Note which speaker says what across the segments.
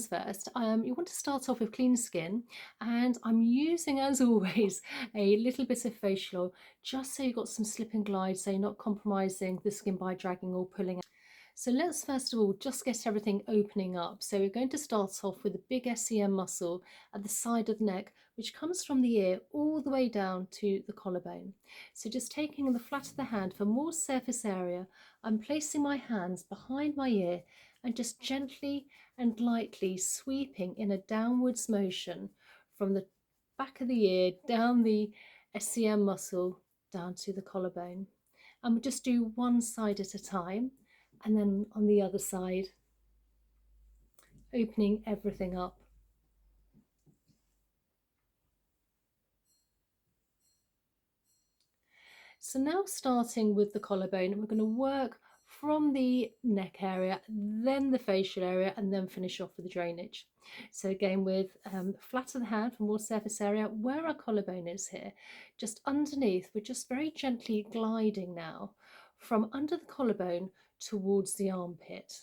Speaker 1: first, you want to start off with clean skin, and I'm using, as always, a little bit of facial oil just so you've got some slip and glide, so you're not compromising the skin by dragging or pulling. So let's first of all just get everything opening up. So we're going to start off with the big SEM muscle at the side of the neck, which comes from the ear all the way down to the collarbone. So just taking the flat of the hand for more surface area, I'm placing my hands behind my ear and just gently and lightly sweeping in a downwards motion from the back of the ear down the SEM muscle down to the collarbone. And we'll just do one side at a time, and then on the other side, opening everything up. So now starting with the collarbone, we're going to work from the neck area, then the facial area, and then finish off with the drainage. So again, with flat of the hand for more surface area, where our collarbone is here, just underneath, we're just very gently gliding now from under the collarbone towards the armpit.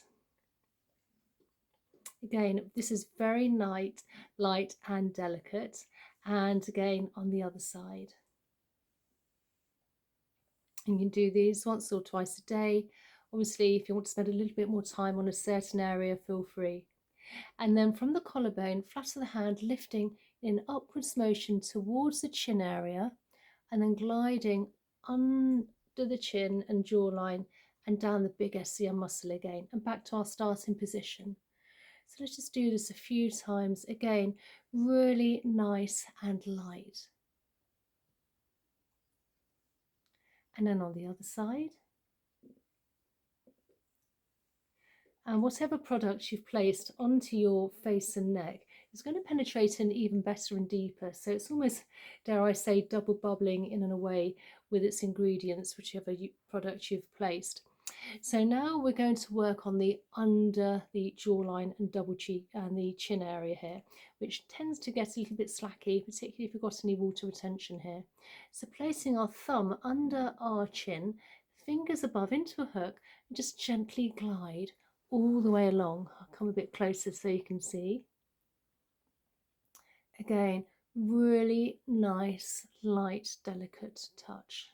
Speaker 1: Again, this is very light and delicate. And again, on the other side. You can do these once or twice a day. Obviously, if you want to spend a little bit more time on a certain area, feel free. And then from the collarbone, flat of the hand, lifting in upwards motion towards the chin area, and then gliding under the chin and jawline and down the big SEM muscle again, and back to our starting position. So let's just do this a few times. Again, really nice and light. And then on the other side. And whatever product you've placed onto your face and neck is going to penetrate in even better and deeper. So it's almost, dare I say, double bubbling in a way with its ingredients, whichever product you've placed. So now we're going to work on the under the jawline and double cheek and the chin area here, which tends to get a little bit slacky, particularly if you've got any water retention here. So placing our thumb under our chin, fingers above into a hook, and just gently glide all the way along. I'll come a bit closer so you can see. Again, really nice, light, delicate touch.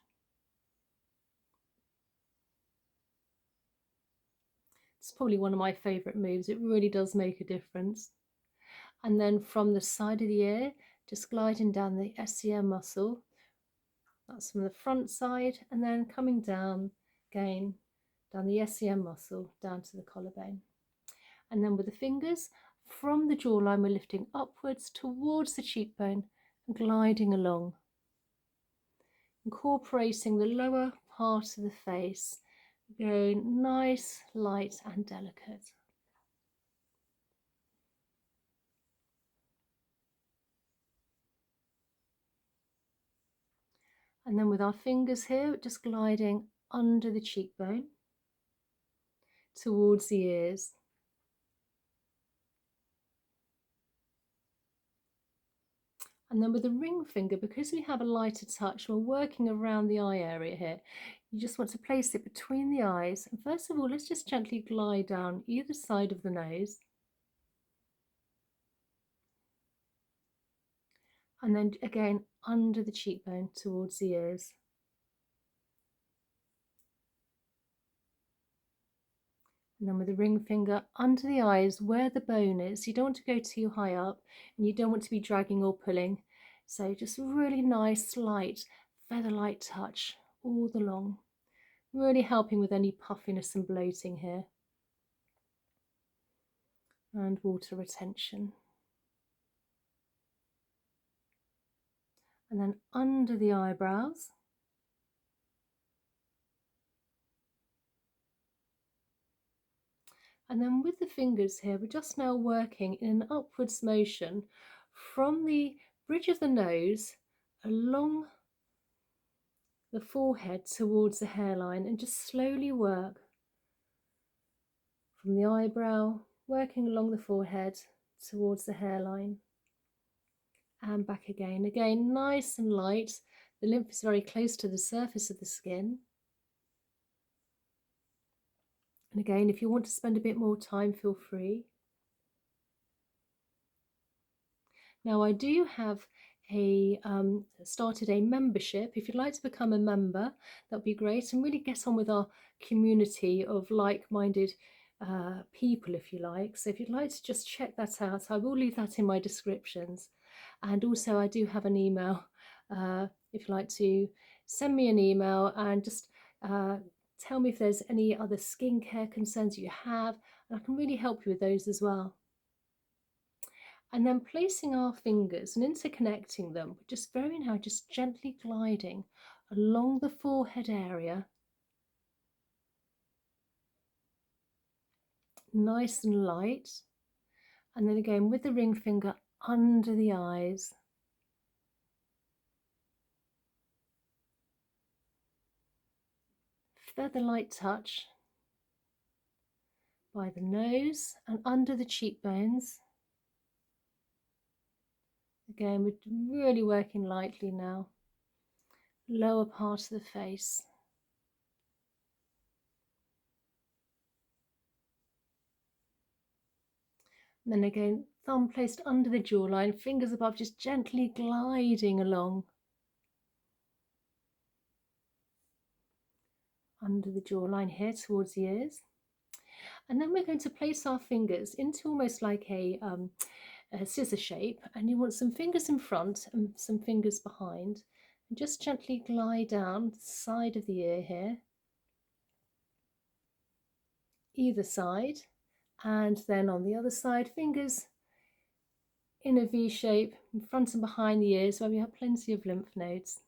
Speaker 1: It's probably one of my favourite moves. It really does make a difference. And then from the side of the ear, just gliding down the SEM muscle. That's from the front side, and then coming down again, down the SEM muscle, down to the collarbone. And then with the fingers, from the jawline, we're lifting upwards towards the cheekbone and gliding along, incorporating the lower part of the face, going nice, light and delicate. And then with our fingers here, just gliding under the cheekbone towards the ears. And then with the ring finger, because we have a lighter touch, we're working around the eye area here. You just want to place it between the eyes. And first of all, let's just gently glide down either side of the nose. And then again, under the cheekbone towards the ears. And then with the ring finger under the eyes where the bone is. You don't want to go too high up, and you don't want to be dragging or pulling. So just really nice, light, feather-light touch all along. Really helping with any puffiness and bloating here. And water retention. And then under the eyebrows. And then with the fingers here, we're just now working in an upwards motion from the bridge of the nose along the forehead towards the hairline, and just slowly work from the eyebrow, working along the forehead towards the hairline and back again. Again, nice and light. The lymph is very close to the surface of the skin. And again, if you want to spend a bit more time, feel free. Now I do have started a membership. If you'd like to become a member, that'd be great, and really get on with our community of like-minded people, if you like. So if you'd like to just check that out, I will leave that in my descriptions. And also I do have an email if you'd like to send me an email and just tell me if there's any other skincare concerns you have, and I can really help you with those as well. And then placing our fingers and interconnecting them, just very now, just gently gliding along the forehead area, nice and light. And then again with the ring finger under the eyes. Feather light touch by the nose and under the cheekbones. Again, we're really working lightly now. Lower part of the face. And then again, thumb placed under the jawline, fingers above, just gently gliding along. Under the jawline here towards the ears. And then we're going to place our fingers into almost like a scissor shape, and you want some fingers in front and some fingers behind, and just gently glide down the side of the ear here, either side, and then on the other side, fingers in a V shape in front and behind the ears where we have plenty of lymph nodes.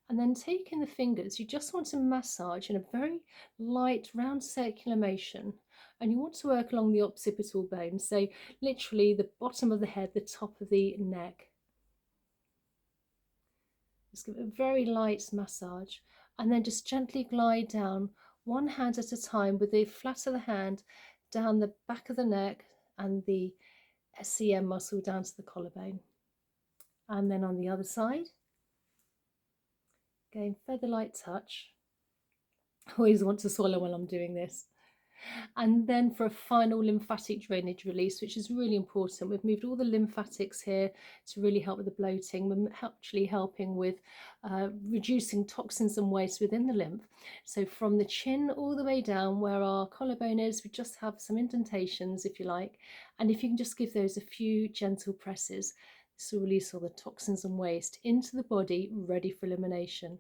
Speaker 1: And then taking the fingers, you just want to massage in a very light round circular motion, and you want to work along the occipital bone, so literally the bottom of the head, the top of the neck. Just give it a very light massage, and then just gently glide down one hand at a time with the flat of the hand down the back of the neck and the SCM muscle down to the collarbone. And then on the other side, again, feather light touch. I always want to swallow while I'm doing this. And then for a final lymphatic drainage release, which is really important, we've moved all the lymphatics here to really help with the bloating. We're actually helping with reducing toxins and waste within the lymph. So from the chin all the way down where our collarbone is, we just have some indentations, if you like. And if you can just give those a few gentle presses, this will release all the toxins and waste into the body, ready for elimination.